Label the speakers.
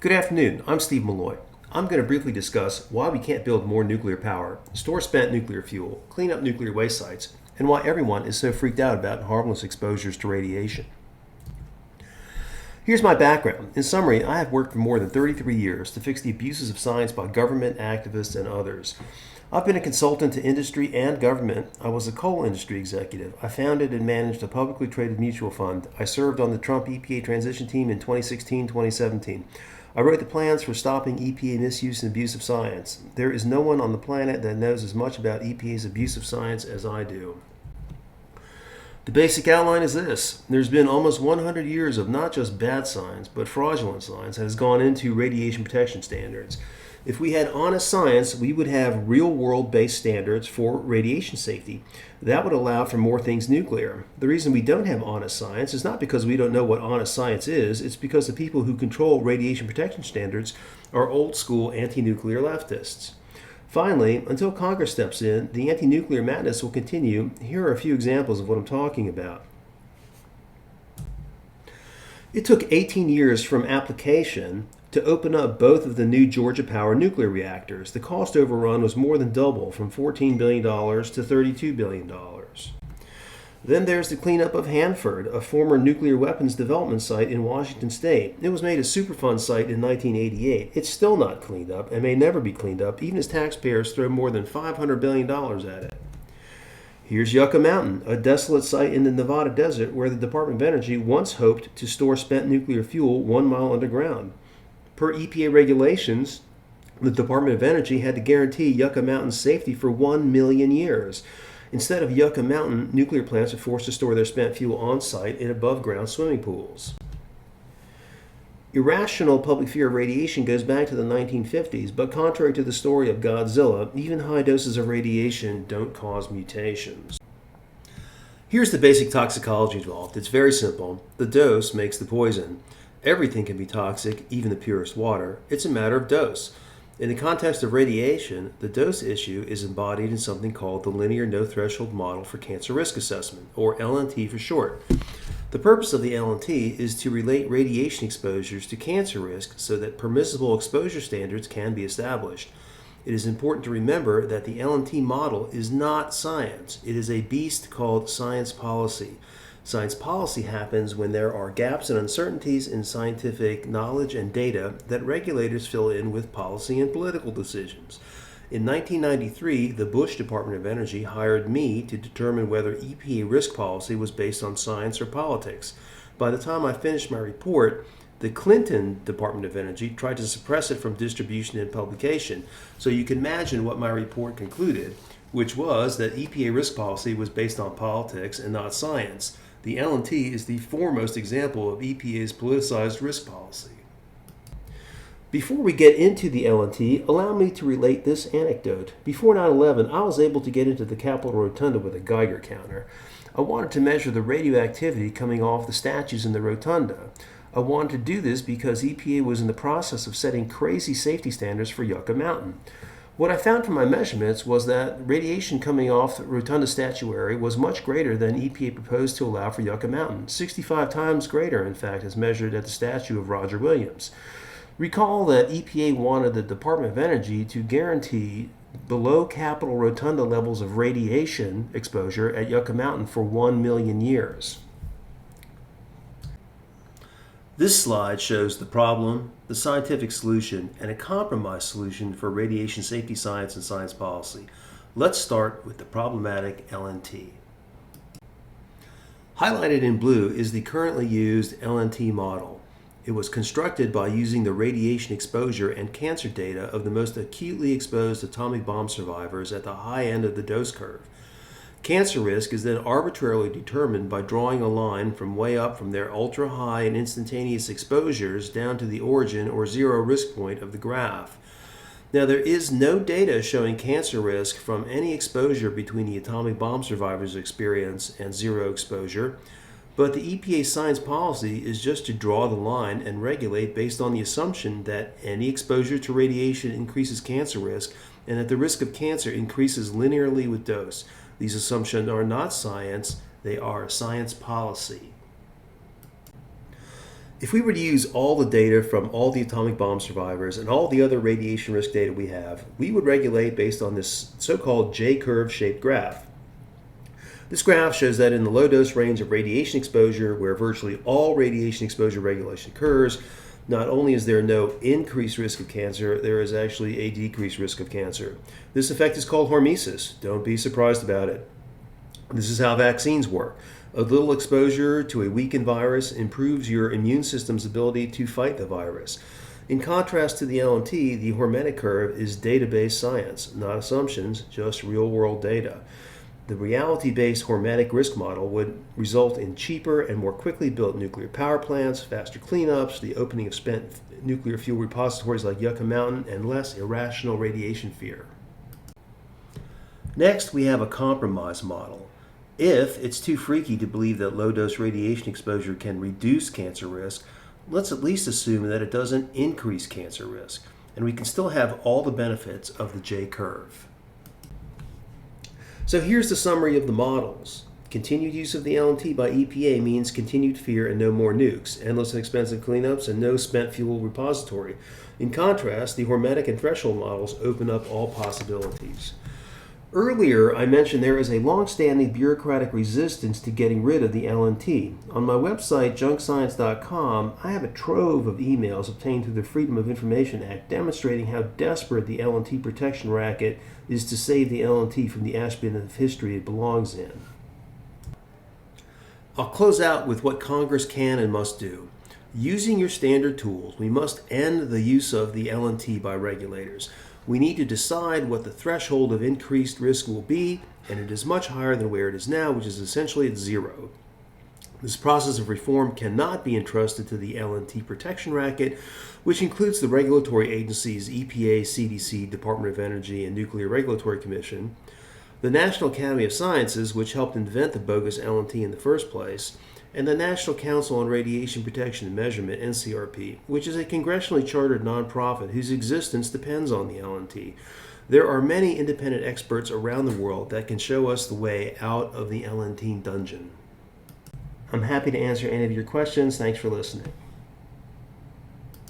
Speaker 1: Good afternoon, I'm Steve Milloy. I'm going to briefly discuss why we can't build more nuclear power, store spent nuclear fuel, clean up nuclear waste sites, and why everyone is so freaked out about harmless exposures to radiation. Here's my background. In summary, I have worked for more than 33 years to fix the abuses of science by government, activists, and others. I've been a consultant to industry and government. I was a coal industry executive. I founded and managed a publicly traded mutual fund. I served on the Trump EPA transition team in 2016-2017. I wrote the plans for stopping EPA misuse and abuse of science. There is no one on the planet that knows as much about EPA's abuse of science as I do. The basic outline is this. There's been almost 100 years of not just bad science, but fraudulent science that has gone into radiation protection standards. If we had honest science, we would have real-world based standards for radiation safety. That would allow for more things nuclear. The reason we don't have honest science is not because we don't know what honest science is, it's because the people who control radiation protection standards are old-school anti-nuclear leftists. Finally, until Congress steps in, the anti-nuclear madness will continue. Here are a few examples of what I'm talking about. It took 18 years from application to open up both of the new Georgia Power nuclear reactors. The cost overrun was more than double, from $14 billion to $32 billion. Then there's the cleanup of Hanford, a former nuclear weapons development site in Washington state. It was made a Superfund site in 1988. It's still not cleaned up and may never be cleaned up, even as taxpayers throw more than $500 billion at it. Here's Yucca Mountain, a desolate site in the Nevada desert where the Department of Energy once hoped to store spent nuclear fuel 1 mile underground. Per EPA regulations, the Department of Energy had to guarantee Yucca Mountain's safety for 1 million years. Instead of Yucca Mountain, nuclear plants are forced to store their spent fuel on-site in above-ground swimming pools. Irrational public fear of radiation goes back to the 1950s, but contrary to the story of Godzilla, even high doses of radiation don't cause mutations. Here's the basic toxicology involved. It's very simple. The dose makes the poison. Everything can be toxic, even the purest water. It's a matter of dose. In the context of radiation, the dose issue is embodied in something called the Linear No-Threshold Model for Cancer Risk Assessment, or LNT for short. The purpose of the LNT is to relate radiation exposures to cancer risk so that permissible exposure standards can be established. It is important to remember that the LNT model is not science. It is a beast called science policy. Science policy happens when there are gaps and uncertainties in scientific knowledge and data that regulators fill in with policy and political decisions. In 1993, the Bush Department of Energy hired me to determine whether EPA risk policy was based on science or politics. By the time I finished my report, the Clinton Department of Energy tried to suppress it from distribution and publication. So you can imagine what my report concluded, which was that EPA risk policy was based on politics and not science. The LNT is the foremost example of EPA's politicized risk policy. Before we get into the LNT, allow me to relate this anecdote. Before 9/11, I was able to get into the Capitol Rotunda with a Geiger counter. I wanted to measure the radioactivity coming off the statues in the Rotunda. I wanted to do this because EPA was in the process of setting crazy safety standards for Yucca Mountain. What I found from my measurements was that radiation coming off the Rotunda statuary was much greater than EPA proposed to allow for Yucca Mountain, 65 times greater, in fact, as measured at the statue of Roger Williams. Recall that EPA wanted the Department of Energy to guarantee below Capitol Rotunda levels of radiation exposure at Yucca Mountain for 1 million years. This slide shows the problem, the scientific solution, and a compromise solution for radiation safety science and science policy. Let's start with the problematic LNT. Highlighted in blue is the currently used LNT model. It was constructed by using the radiation exposure and cancer data of the most acutely exposed atomic bomb survivors at the high end of the dose curve. Cancer risk is then arbitrarily determined by drawing a line from way up from their ultra-high and instantaneous exposures down to the origin or zero risk point of the graph. Now, there is no data showing cancer risk from any exposure between the atomic bomb survivors' experience and zero exposure, but the EPA science policy is just to draw the line and regulate based on the assumption that any exposure to radiation increases cancer risk and that the risk of cancer increases linearly with dose. These assumptions are not science, they are science policy. If we were to use all the data from all the atomic bomb survivors and all the other radiation risk data we have, we would regulate based on this so-called J-curve shaped graph. This graph shows that in the low dose range of radiation exposure, where virtually all radiation exposure regulation occurs, not only is there no increased risk of cancer, there is actually a decreased risk of cancer. This effect is called hormesis. Don't be surprised about it. This is how vaccines work. A little exposure to a weakened virus improves your immune system's ability to fight the virus. In contrast to the LNT, the hormetic curve is database science, not assumptions, just real-world data. The reality-based hormetic risk model would result in cheaper and more quickly built nuclear power plants, faster cleanups, the opening of spent nuclear fuel repositories like Yucca Mountain, and less irrational radiation fear. Next, we have a compromise model. If it's too freaky to believe that low-dose radiation exposure can reduce cancer risk, let's at least assume that it doesn't increase cancer risk, and we can still have all the benefits of the J-curve. So here's the summary of the models. Continued use of the LNT by EPA means continued fear and no more nukes, endless and expensive cleanups, and no spent fuel repository. In contrast, the hormetic and threshold models open up all possibilities. Earlier, I mentioned there is a long-standing bureaucratic resistance to getting rid of the LNT. On my website, junkscience.com, I have a trove of emails obtained through the Freedom of Information Act demonstrating how desperate the LNT protection racket is to save the LNT from the ash bin of history it belongs in. I'll close out with what Congress can and must do. Using your standard tools, we must end the use of the LNT by regulators. We need to decide what the threshold of increased risk will be, and it is much higher than where it is now, which is essentially at zero. This process of reform cannot be entrusted to the LNT protection racket, which includes the regulatory agencies EPA, CDC, Department of Energy, and Nuclear Regulatory Commission, the National Academy of Sciences, which helped invent the bogus LNT in the first place, and the National Council on Radiation Protection and Measurement, NCRP, which is a congressionally chartered nonprofit whose existence depends on the LNT. There are many independent experts around the world that can show us the way out of the LNT dungeon. I'm happy to answer any of your questions. Thanks for listening.